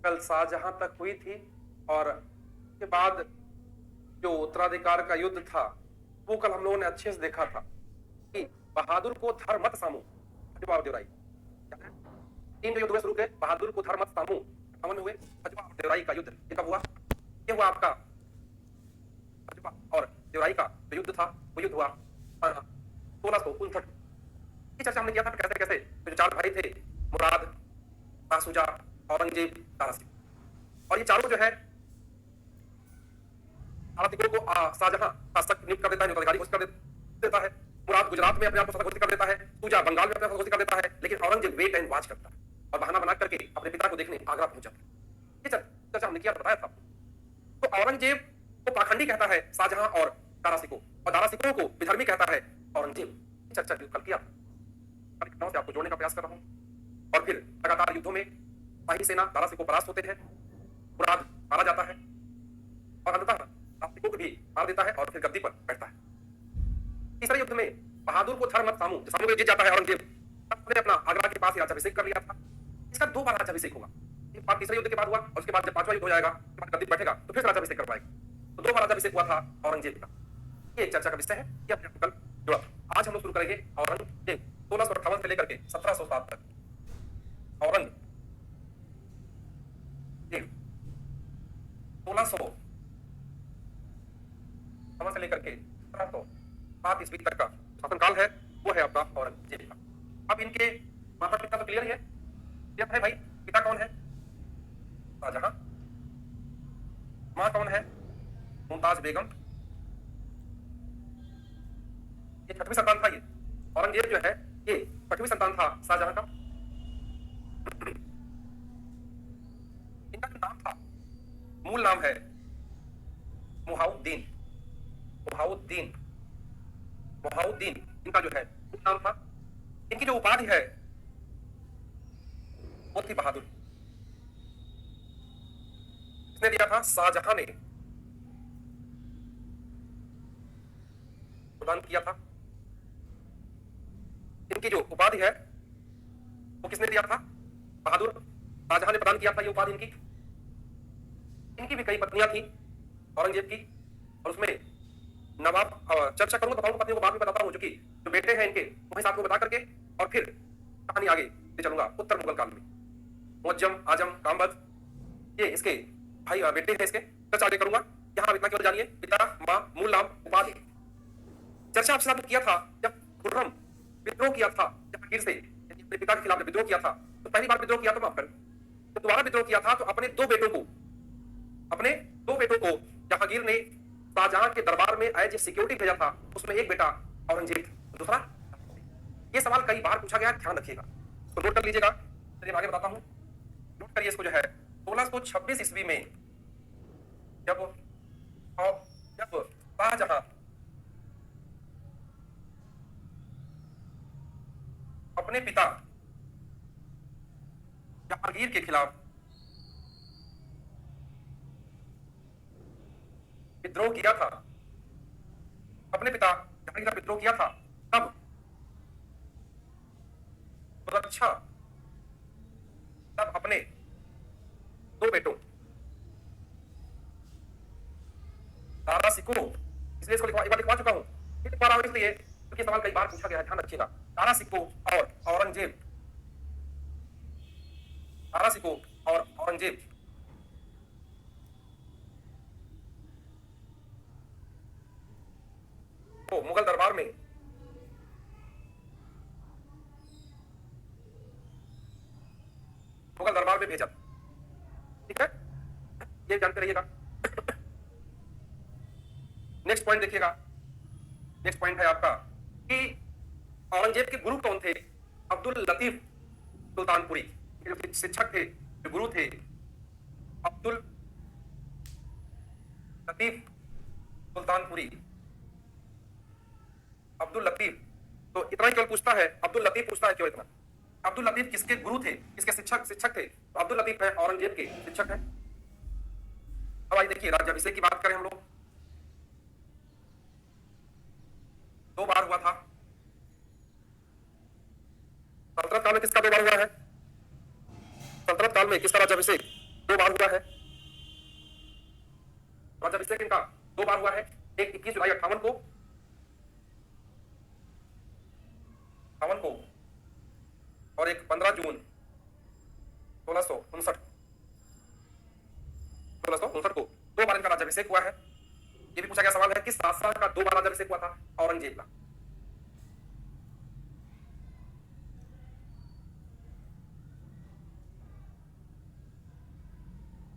कल शाहजहां तक हुई थी और के बाद जो उत्तराधिकार का युद्ध था वो कल हम लोगों ने अच्छे से देखा था कि बहादुर को धर मत सामू। हजवा और देवराई तीन जो युद्ध हुए शुरू के, बहादुर को धर मत सामू 58 में हुए, हजवा और देवराई का युद्ध ये कब हुआ? ये हुआ आपका हजवा और देवराई का जो युद्ध था वो युद्ध हुआ 1659। ये चर्चा हमने किया था कैसे कैसे जो चार भाई थे, मुराद, तासुजा, औरंगजेब, दारा सिंह, और ये चारों जो है आरतिकों को शाहजहां शासक नियुक्त कर देता है, उत्तराधिकारी घोषित कर देता है। मुराद गुजरात में अपने आप को शासक घोषित कर देता है, सूजा बंगाल में अपने आप को घोषित कर देता है, लेकिन औरंगजेब वेट एंड वॉच करता है और बहाना बना करके अपने पिता को देखने आगरा पहुंच जाता है। ये चर्चा हमने किया, बताया था। तो औरंगजेब को पाखंडी कहता है शाहजहां और दारा सिकों, और दारा सिकों को विधर्मी कहता है औरंगजेब। चर्चा कल किया, घटनाओं से आपको जोड़ने का प्रयास कर रहा हूं। और फिर लगातार युद्धों में शाही सेना दारा सिकों परास्त होते हैं, मुराद मारा जाता है और अंततः को भी मार देता है और फिर गद्दी पर बैठता है। तीसरे युद्ध में बहादुर को धर मत सामू जीत जाता है औरंगजेब। उसने अपना आगरा के पास ही राज्याभिषेक कर लिया था। इसका 2 बार राज्याभिषेक होगा, एक बार तीसरे युद्ध के बाद हुआ और उसके बाद जब 5वां युद्ध हो जाएगा, उसके बाद गद्दी बैठेगा तो फिर राज्याभिषेक कर पाएगा। तो 2 बार राज्याभिषेक हुआ था औरंगजेब का। ये एक चर्चा का विषय है, ये अपने कल जुड़ा था। आज हम लोग शुरू करेंगे औरंगजेब 1658 से लेकर के 1707 तक। औरंगजेब 1600 से लेकर के 1707 ईस्वी तक का शासनकाल है, वो है आपका औरंगजेब का। अब इनके माता पिता तो क्लियर है, ये है भाई। पिता कौन है? शाहजहां। मां कौन है? मुमताज बेगम। ये 6वीं संतान था। ये औरंगजेब जो है ये 6वीं संतान था शाहजहां का। इनका जो नाम था, मूल नाम है मुहाउद्दीन। मुहाउद्दीन इनका जो है नाम था। इनकी जो उपाधि है वो थी बहादुर। इसने दिया था, शाहजहां ने प्रदान किया था। इनकी जो उपाधि है वो किसने दिया था? बहादुर। शाहजहां ने प्रदान किया था ये उपाधि इनकी। इनकी भी कई पत्नियां थी औरंगजेब की, और उसमें नवाब चर्चा करूंगा, बताऊंगा पत्नियों को बाद में बताता हूं, जो कि जो बेटे हैं इनके वही साथ में बता करके और फिर कहानी आगे ले चलूंगा। उत्तर मुगल काल में मुअज्जम, आजम, कामबद, ये इसके भाई बेटे हैं इसके। चर्चा आगे करूंगा, यहां इतना केवल जानिए पिता, मां, मूल नाम, उपाधि। चर्चा आपसे साथ किया था जब खुर्रम विद्रोह किया था जहांगीर से, अपने पिता के खिलाफ विद्रोह किया था। तो पहली बार विद्रोह किया तो माफ कर, तो दोबारा विद्रोह किया था तो अपने दो बेटों को जहांगीर ने शाहजहां के दरबार में एज ए सिक्योरिटी भेजा था। उसमें एक बेटा औरंगजेब, दूसरा। ये सवाल कई बार पूछा गया, ध्यान रखिएगा, तो नोट कर लीजिएगा। चलिए आगे बताता हूं, नोट करिए इसको। जो है 1626 ईस्वी में जब शाहजहां अपने पिता जहांगीर के खिलाफ विद्रोह किया था, अपने पिता जहांगीर का विद्रोह किया था, तब सुरक्षा तब अपने दो बेटों दारा सिकों, इसलिए इसको एक बार लिखवा चुका हूं, फिर लिखवा रहा हूं इसलिए क्योंकि सवाल कई बार पूछा गया है, ध्यान रखिएगा। दारा सिकों और औरंगजेब, दारा सिकों और औरंगजेब को मुगल दरबार में भेजा। ठीक है, ये जानते रहिएगा। नेक्स्ट पॉइंट देखिएगा। नेक्स्ट पॉइंट है आपका कि औरंगजेब के गुरु कौन थे? अब्दुल लतीफ सुल्तानपुरी, जो शिक्षक थे, जो गुरु थे, अब्दुल लतीफ सुल्तानपुरी। अब्दुल लतीफ, तो इतना ही केवल पूछता है, अब्दुल लतीफ पूछता है केवल इतना। अब्दुल लतीफ किसके गुरु थे, किसके शिक्षक थे? तो अब्दुल लतीफ है औरंगजेब के शिक्षक है। अब आइए देखिए, राज्याभिषेक की बात करें हम लोग, 2 बार हुआ था। सल्तनत काल में किसका 2 बार हुआ है? सल्तनत काल में किसका राज्याभिषेक? दो बार हुआ है। राज्याभिषेक इनका दो बार हुआ है, एक 21 जुलाई 58 को और एक 15 जून 1659 को दो बार इनका राज्याभिषेक हुआ है। ये भी पूछा गया सवाल है कि शासक का दो बार राज्याभिषेक हुआ था औरंगजेब का।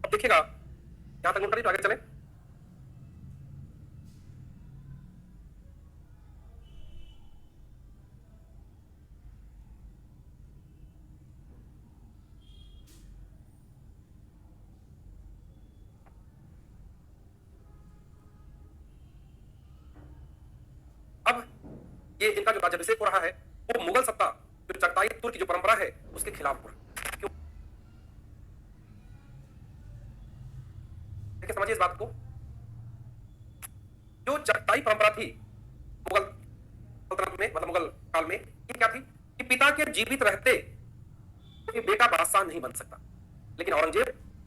अब देखिएगा यहां तक नोट करिए तो आगे चले। अब ये इनका जो राज्याभिषेक हो रहा है वो मुगल सत्ता जो चगताई तुर्क की जो परंपरा है उसके खिलाफ हो रहा है। क्यों? देखिए समझिए इस बात को। जो चगताई परंपरा थी मुगल सल्तनत में, मतलब मुगल काल में, ये क्या थी कि पिता के जीवित रहते कि बेटा बादशाह नहीं बन सकता। लेकिन औरंगजेब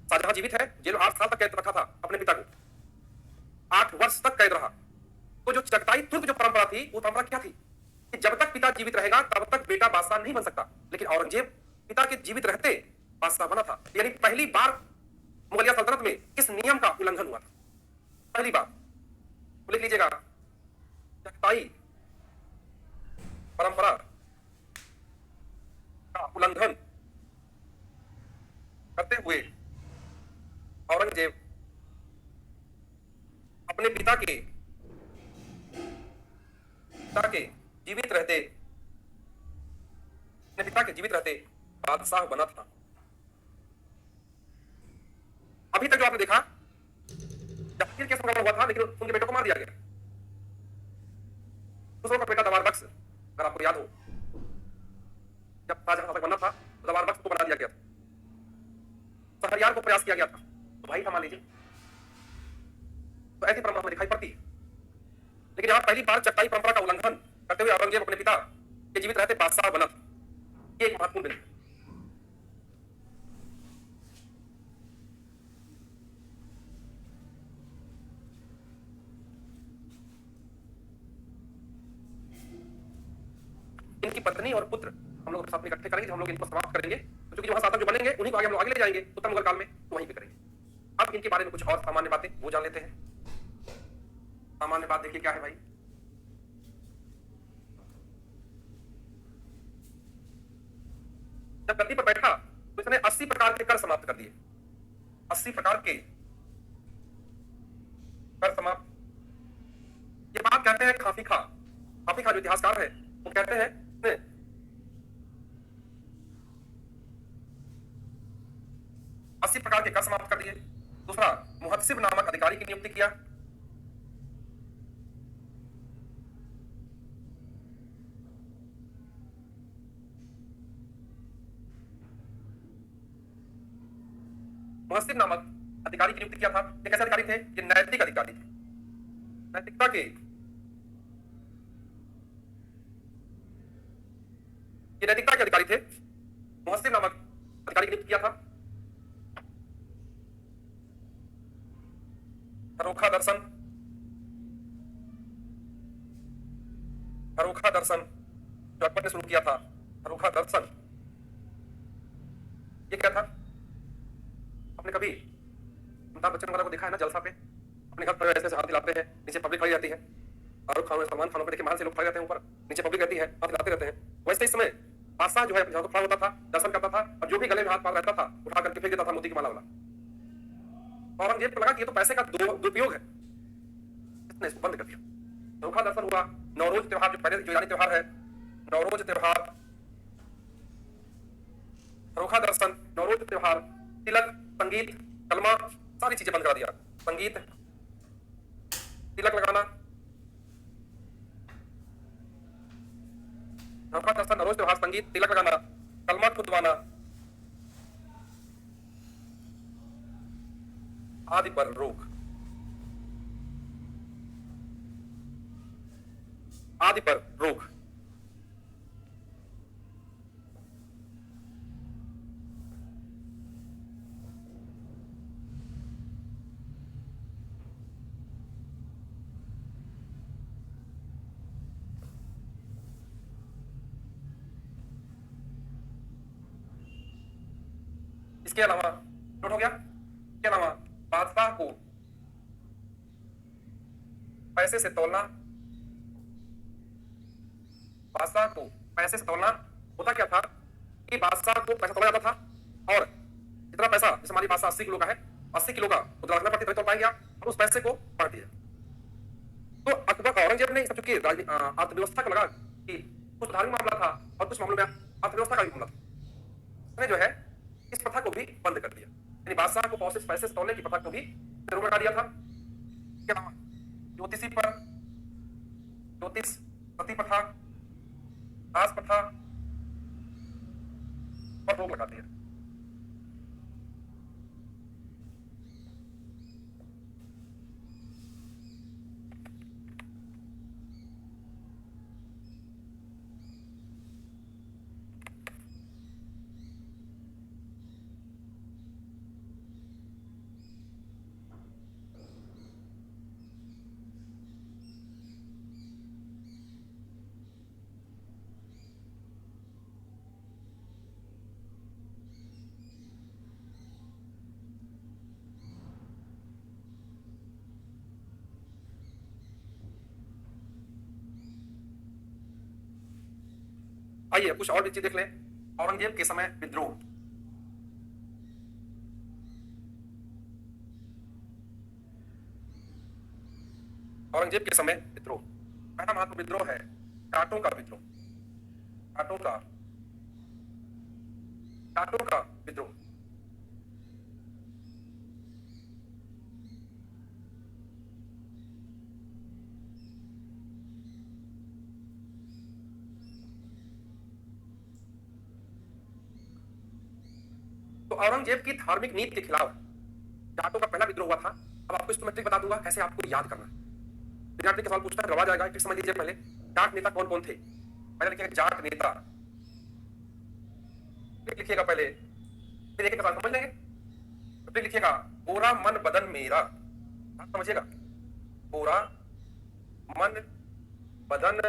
शाहजहां जीवित है, जेल 8 साल तक कैद रखा था अपने पिता को, 8 वर्ष तक कैद रहा। तो जो चगताई तुर्क जो परंपरा थी वो परंपरा क्या थी कि जब तक पिता जीवित रहेगा तब तक बेटा बादशाह नहीं बन सकता। लेकिन औरंगजेब पिता के जीवित रहते बादशाह बना था। यानी पहली बार मुगलिया सल्तनत में इस नियम का उल्लंघन हुआ था, पहली बार। तो लिख लीजिएगा, चगताई परंपरा का उल्लंघन करते हुए औरंगजेब अपने पिता के जीवित रहते बादशाह बना था। अभी तक जो आपने देखा जहांगीर केस मुकदमा हुआ था लेकिन उनके बेटों को मार दिया गया। दूसरों का बेटा दवार बख्श, अगर आपको याद हो, जब शाहजहां शासक बनना था तो दवार बख्श को बना दिया गया था। शहरयार को प्रयास किया गया था तो भाई था मान लीजिए। तो ऐसी परंपरा हमें दिखाई पड़ती है। लेकिन यहां पहली बार चगताई परंपरा का उल्लंघन करते हुए औरंगजेब अपने पिता के जीवित रहते बादशाह बना था। ये एक महत्वपूर्ण बिंदु है। इनकी पत्नी और पुत्र हम लोग साथ में इकट्ठे करेंगे, जब हम लोग इनको समाप्त करेंगे तो चूंकि वहां शासक जो बनेंगे उन्हीं को आगे हम लोग आगे ले जाएंगे उत्तर मुगल काल में, तो वहीं पे करेंगे। अब इनके बारे में कुछ और सामान्य बातें वो जान लेते हैं। सामान्य बात देखिए क्या है भाई। जब गद्दी पर बैठा तो इसने 80 प्रकार के कर समाप्त कर दिए। 80 प्रकार के कर समाप्त। ये बात कहते हैं खाफी खा जो इतिहासकार है वो कहते हैं 80 प्रकार के कर समाप्त कर दिए। दूसरा, मुहत्सिब नामक अधिकारी की नियुक्ति किया। मुहत्सिब नामक अधिकारी की नियुक्ति किया था। ये कैसे अधिकारी थे? ये नैतिक अधिकारी थे। नैतिकता के अधिकारी थे। मुहत्सिब नामक अधिकारी की नियुक्ति किया था। फरोखा दर्शन जो अकबर ने शुरू किया था, फरोखा दर्शन, ये क्या था? आपने कभी अमिताभ बच्चन वाला को देखा है ना जलसा पे, अपने घर पर ऐसे हाथ दिलाते हैं, नीचे पब्लिक खड़ी रहती है। शाहरुख खान सलमान खान पे देखिए, महल से लोग खड़े रहते हैं, ऊपर नीचे पब्लिक रहती है, हाथ दिलाते रहते हैं। वैसे इस समय बादशाह जो है जहां खड़ा होता था, दर्शन करता था, और जो भी गले में हाथ पार रहता था उठा करके फेंक देता था मोती की माला वाला। औरंगजेब को लगा कि ये तो पैसे का दुरुपयोग है, इसने इसको बंद कर दिया। फरोखा दर्शन हुआ। नौरोज त्योहार जो पहले जो ईरानी त्योहार है, नौरोज त्योहार, फरोखा दर्शन, नौरोज त्योहार, तिलक, संगीत, कलमा, सारी चीजें बंद करा दिया। संगीत, तिलक लगाना, फरोखा दर्शन, नौरोज त्योहार, संगीत, तिलक लगाना, कलमा खुदवाना आदि पर रोक। आदि पर रोक। इसके अलावा नोट हो गया, इसके अलावा बादशाह को पैसे से तोलना, बादशाह को पैसे से तोलना होता क्या था कि बादशाह को पैसा तोला जाता था और जितना पैसा, जैसे हमारी बादशाह 80 किलो का है, 80 किलो का उतना रखना पड़ती, तो पाएंगे आप, और उस पैसे को बांट दिया। तो अकबर औरंगजेब ने चूंकि अर्थव्यवस्था का लगा कि कुछ धार्मिक मामला था और कुछ मामलों में अर्थव्यवस्था का भी मामला था, उसने जो है इस प्रथा को भी बंद कर दिया, यानी बादशाह को पैसे से तौलने की प्रथा को भी जरूर हटा दिया था। इसके अलावा ज्योतिषी पर, ज्योतिष, सती प्रथा, दास प्रथा पर रोक लगा दिया। आइए कुछ और भी चीज देख लें। औरंगजेब के समय विद्रोह, औरंगजेब के समय विद्रोह, पहला महत्व विद्रोह है टाटों का विद्रोह, टाटों का, टाटों का विद्रोह। तो औरंगजेब की धार्मिक नीति के खिलाफ जाटों का पहला विद्रोह हुआ था। अब आपको इसको मैं ट्रिक बता दूंगा कैसे आपको याद करना है। ट्रिक का सवाल पूछता है, गवा जाएगा। ट्रिक समझ लीजिए। पहले जाट नेता कौन कौन थे, पहले लिखिएगा जाट नेता, ट्रिक लिखिएगा पहले, फिर एक एक सवाल समझ लेंगे। तो ट्रिक लिखिएगा गोरा मन बदन मेरा, समझिएगा, गोरा मन बदन,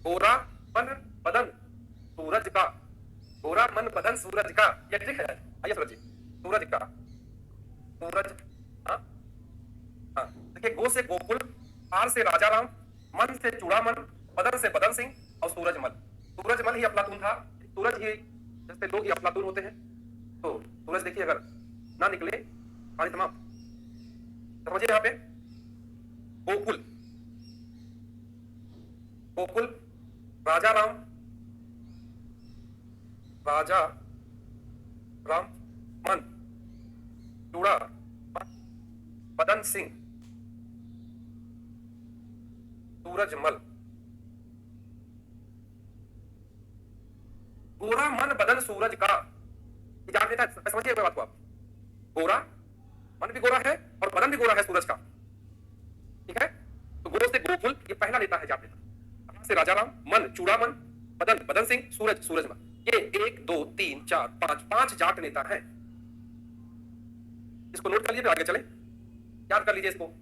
गोरा मन बदन सूरज का, गोरा मन बदन सूरज का, यह ट्रिक है। आइए सूरज जी, सूरज का, सूरज, हाँ हाँ, देखिए गो से गोकुल, आर से राजा राम, मन से चूड़ामन, बदन से बदन सिंह और सूरजमल। सूरजमल ही अफलातून था, सूरज ही, जैसे लोग ही अफलातून होते हैं। तो सूरज देखिए अगर ना निकले कहानी तमाम। समझिए यहाँ पे गोकुल, गोकुल, राजा राम, राजा राम, मन, चूड़ा, बदन सिंह, सूरजमल। गोरा मन बदन सूरज का, जान लेता है, समझिए बात को आप। गोरा, मन भी गोरा है और बदन भी गोरा है सूरज का, ठीक है। तो गो से गोकुल, ये पहला नेता है जाट नेता। से राजा राम, मन चूड़ामन, बदन बदन सिंह, सूरज सूरजमल। ये 1 2 3 4 5 5 जाट नेता हैं। इसको नोट कर लीजिए, आगे चले, याद कर लीजिए इसको।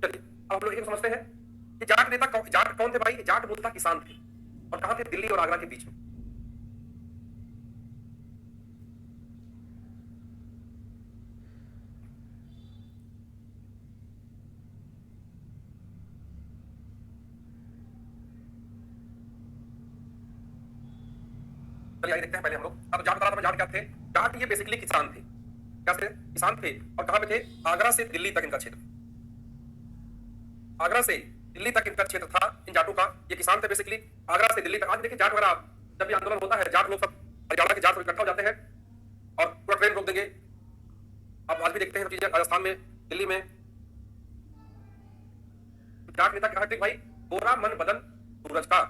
चलिए अब हम लोग एक समझते हैं कि जाट नेता जाट कौन थे भाई। जाट मूलतः किसान थे और कहां थे, दिल्ली और आगरा के बीच में। चलिए आइए देखते हैं पहले हम लोग। अब जाट बता रहा था मैं, जाट क्या थे। जाट ये बेसिकली किसान थे। क्या थे, किसान थे। और कहां पे थे, आगरा से दिल्ली तक इनका क्षेत्र, आगरा से दिल्ली तक इनका क्षेत्र था इन जाटों का। ये किसान थे बेसिकली, आगरा से दिल्ली तक। आज देखिए जाट वगैरह जब भी आंदोलन होता है, जाट लोग सब, हरियाणा के जाट लोग इकट्ठा हो जाते हैं और पूरा ट्रेन रोक देंगे। आप आज भी देखते हैं चीजें राजस्थान में, दिल्ली में। जाट नेता क्या थे भाई, गोरा मन बदन सूरज का।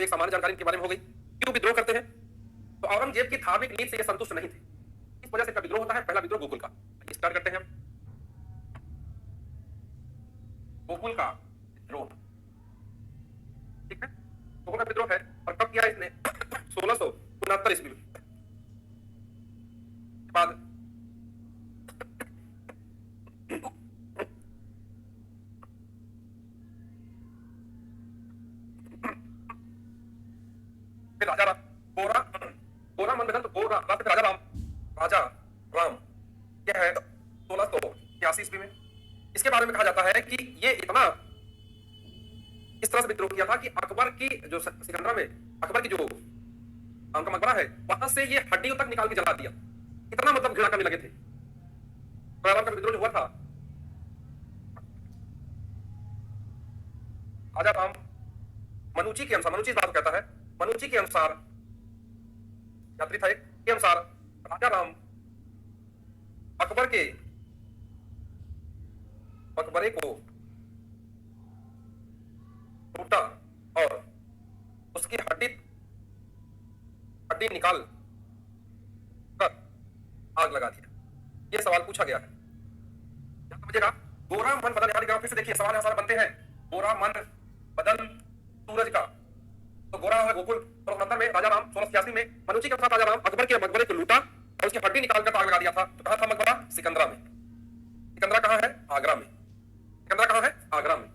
तो एक सामान्य जानकारी इनके बारे में हो गई। क्यों विद्रोह करते हैं? तो औरंगजेब की धार्मिक नीति से ये संतुष्ट नहीं थे, इस वजह से इनका विद्रोह होता है। पहला विद्रोह गोकुल का, स्टार्ट करते हैं हम। गोकुल का विद्रोह, ठीक है, गोकुल का विद्रोह है। और कब किया इसने? 1669 ईस्वी में। बाद फिर राजा राम, गोरा गोरा मन बदल, तो गोरा राजा राजा राम, राजा राम क्या है 1683 ईस्वी में। इसके बारे में कहा जाता है कि ये इतना इस तरह से विद्रोह किया था कि अकबर की जो सिकंदरा में अकबर की जो उनका मकबरा है वहां से ये हड्डियों तक निकाल के जला दिया। इतना मतलब घृणा करने लगे थे। राजा राम का विद्रोह जो हुआ था, राजा राम मनुची के अनुसार, मनुची इस बात को कहता है, मनुची के अनुसार यात्री था एक, के अनुसार राजा राम अकबर के मकबरे को टूटा और उसकी हड्डी निकाल कर आग लगा दिया। यह सवाल पूछा गया है, समझिएगा। गोरा मन बदल, यहां फिर से देखिए सवाल सारे बनते हैं। गोरा मन बदल सूरज का, तो गोरा है गोकुल 1669 में, राजा राम 1686 में। मनुची के साथ राजा राम अकबर के मकबरे को लूटा और उसकी हड्डी निकाल कर आग लगा दिया था। तो कहां था मकबरा? सिकंदरा में। सिकंदरा कहां है? आगरा में। सिकंदरा कहां है? आगरा में।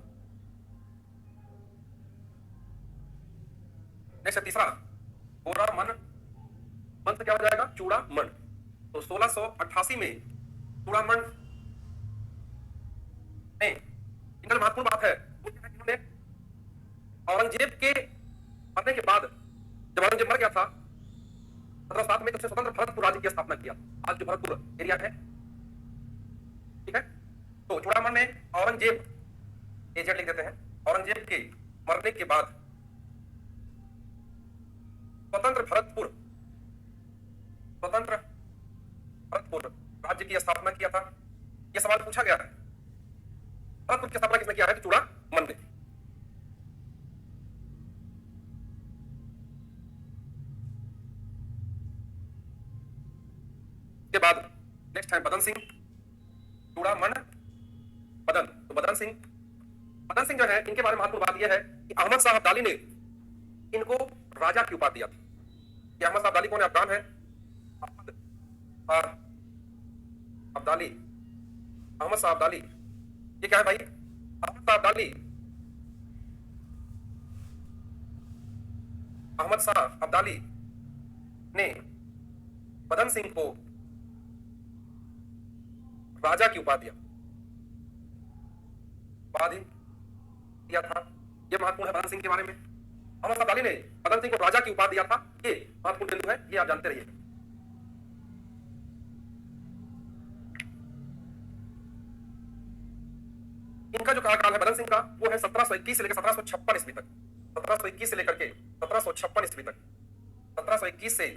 नेक्स्ट तीसरा, गोरा मन, मन से क्या हो जाएगा? चूड़ा मन। तो 1688 में चूड़ा मन में इनका महत्वपूर्ण बात है, इन्होंने औरंगजेब के मरने के बाद, जब औरंगजेब मर गया था 1707 में, तो उसने स्वतंत्र भरतपुर राज्य की स्थापना किया। आज जो भरतपुर एरिया है, ठीक है। तो चूड़ामन ने औरंगजेब एजेंट लिख देते हैं, औरंगजेब के मरने के बाद स्वतंत्र भरतपुर राज्य की स्थापना किया था। यह सवाल पूछा गया है, भरतपुर की स्थापना किसने किया है? तो चूड़ामन ने। के बाद नेक्स्ट है बदन सिंह, चूड़ामन बदन। तो बदन सिंह जो है, इनके बारे में महत्वपूर्ण बात यह है कि अहमद शाह अब्दाली ने इनको राजा की उपाधि दिया था। कि अहमद शाह अब्दाली कौन है? अफगान है। अहमद शाह अब्दाली ये क्या है भाई? अहमद शाह अब्दाली ने बदन सिंह को राजा की उपाधि दिया था। यह महत्वपूर्ण है बदन सिंह के बारे में। अहमद शाह अब्दाली ने बदन सिंह को राजा की उपाधि दिया था, ये महत्वपूर्ण बिंदु है, ये आप जानते रहिए। इनका जो कार्यकाल है बदन सिंह का, वो है 1721 से लेकर 1756 ईस्वी तक। 1721 से लेकर के 1756 ईस्वी तक, 1721 से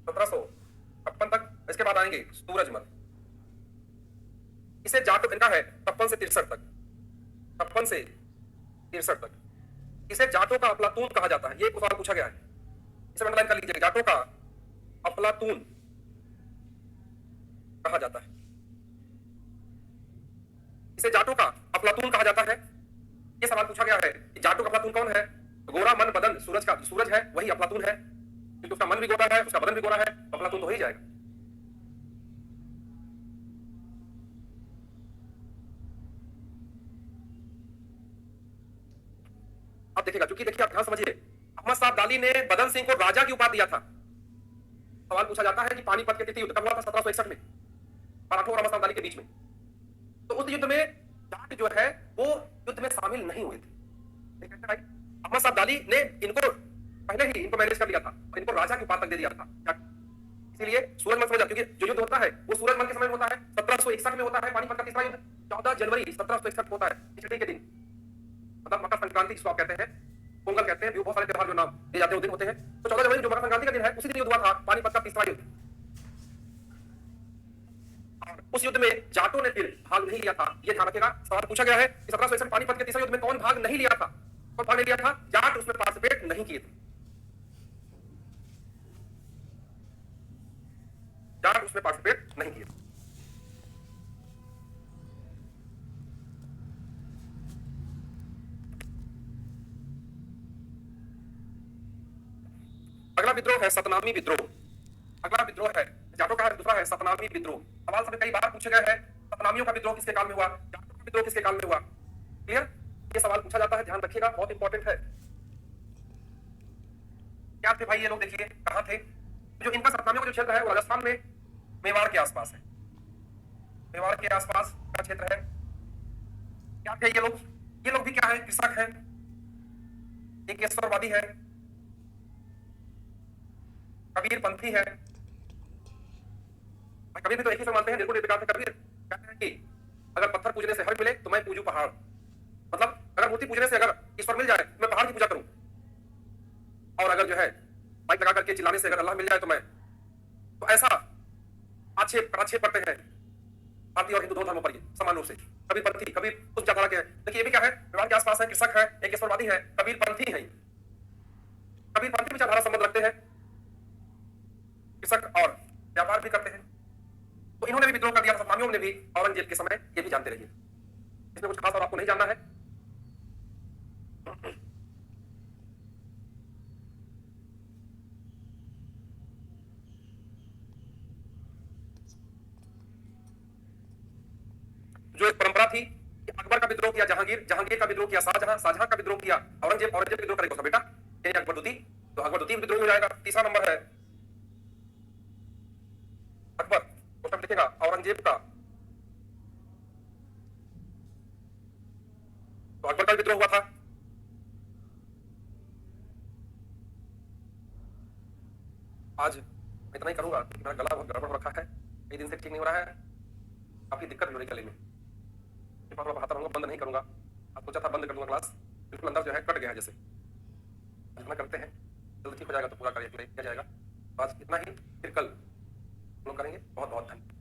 1756 तक। इसके बाद आएंगे सूरजमल। इसे जाटो इनका है 56 से 63 तक, 56 से 63 तक। इसे जाटों का अफलातून कहा जाता है। ये सवाल पूछा गया है, इसे अंडरलाइन कर लीजिए। जाटों का अफलातून कहा जाता है। इसे जाटों का अफलातून कहा जाता है। यह सवाल पूछा गया है कि जाटों का अफलातून कौन है? गोरा मन बदन सूरज का, सूरज है वही अफलातून है, क्योंकि उसका मन भी गोरा है, उसका बदन भी गोरा है, तो अफलातून तो हो ही जाएगा। अब देखिएगा, क्योंकि देखिए आप ध्यान समझिए, अहमद शाह अब्दाली ने बदन सिंह को राजा की उपाधि दिया था। सवाल पूछा जाता है कि पानीपत के तिथि युद्ध कब हुआ था? 1761 में, मराठों और अहमद शाह अब्दाली के बीच में। तो उस युद्ध में जाट जो है वो युद्ध में शामिल नहीं हुए थे। अहमद शाह अब्दाली ने इनको पहले ही इनको मैनेज कर लिया था और इनको राजा की उपाधि तक दे दिया था। इसीलिए सूरजमल समझ, क्योंकि जो युद्ध होता है वो सूरजमल के समय में होता है, 1761 में होता है पानीपत का तीसरा युद्ध, 14 जनवरी 1761 होता है, खिचड़ी के दिन, मतलब मकर संक्रांति जिसको आप कहते हैं, पोंगल कहते हैं, बहुत सारे त्योहार जो नाम दिए जाते हैं वो दिन होते हैं। तो 14 जनवरी जो मकर संक्रांति का दिन है, उसी दिन युद्ध हुआ था पानीपत का तीसरा युद्ध। उस युद्ध में जाटों ने फिर भाग नहीं लिया था। यह ध्यान रखिएगा, सवाल पूछा गया है कि 1761 पानीपत के तीसरे युद्ध में कौन भाग नहीं लिया था? कौन भाग नहीं लिया था? जाट उसमें पार्टिसिपेट नहीं किए थे, जाट उसमें पार्टिसिपेट नहीं किए थे। अगला विद्रोह है सतनामी विद्रोह। अगला विद्रोह है जाटों का, दूसरा है सतनामी विद्रोह। सवाल सब कई बार पूछे गए हैं, सतनामियों का विद्रोह किसके काल में हुआ, जाटों का विद्रोह किसके काल में हुआ? क्लियर? ये सवाल पूछा जाता है, ध्यान रखिएगा, बहुत इंपॉर्टेंट है। क्या थे भाई ये लोग? देखिए कहां थे। जो इनका सतनामियों का जो क्षेत्र है वो राजस्थान में मेवाड़ के आसपास है, मेवाड़ के आसपास का क्षेत्र है। क्या थे ये लोग? ये लोग भी क्या है? कृषक है, एक ईश्वरवादी है, कबीर पंथी है। कबीर भी तो एक ही से मानते हैं, निर्गुण निर्विकार थे कबीर। कहते हैं कि अगर पत्थर पूजने से हर मिले तो मैं पूजू पहाड़, मतलब अगर मूर्ति पूजने से अगर ईश्वर मिल जाए तो मैं पहाड़ की पूजा करूं, और अगर जो है माइक लगा करके चिल्लाने से अगर अल्लाह मिल जाए तो मैं, तो ऐसा आक्षेप पराक्षेप करते हैं भारतीय और हिंदू दोनों धर्मों पर ये समान रूप से। कबीर पंथी, कबीर उस विचारधारा के हैं। देखिए ये भी क्या है, मेवाड़ के आसपास है, कृषक है, एक ईश्वरवादी है, कबीर पंथी है। कबीर पंथी विचारधारा संबंध रखते हैं, कृषक और व्यापार भी करते हैं। तो इन्होंने भी विद्रोह कर दिया, सतनामियों ने भी औरंगजेब के समय, ये भी जानते रहिए। इसमें कुछ खास और आपको नहीं जानना है। जो एक परंपरा थी कि अकबर का विद्रोह किया जहांगीर, जहांगीर का विद्रोह किया शाहजहां, शाहजहां का विद्रोह किया औरंगजेब, औरंगजेब विद्रोह करेगा उसका बेटा यानी अकबरुद्दीन, तो अकबरुद्दीन विद्रोह हो जाएगा। तीसरा नंबर है अकबर, क्वेश्चन लिखेगा औरंगजेब का, तो अकबर का विद्रोह हुआ था। आज मैं इतना ही करूंगा, मेरा गला बहुत गड़बड़ हो रखा है, कई दिन से ठीक नहीं हो रहा है, काफी दिक्कत भी हो रही है गले में, पढ़ाता रहूंगा, बंद नहीं करूंगा। आप सोचा था बंद कर दूंगा क्लास, बिल्कुल अंदर जो है कट गया है जैसे। इतना करते हैं, जल्द ठीक हो जाएगा तो पूरा कार्य किया जाएगा। आज इतना ही, फिर कल लोग करेंगे। बहुत बहुत धन्यवाद।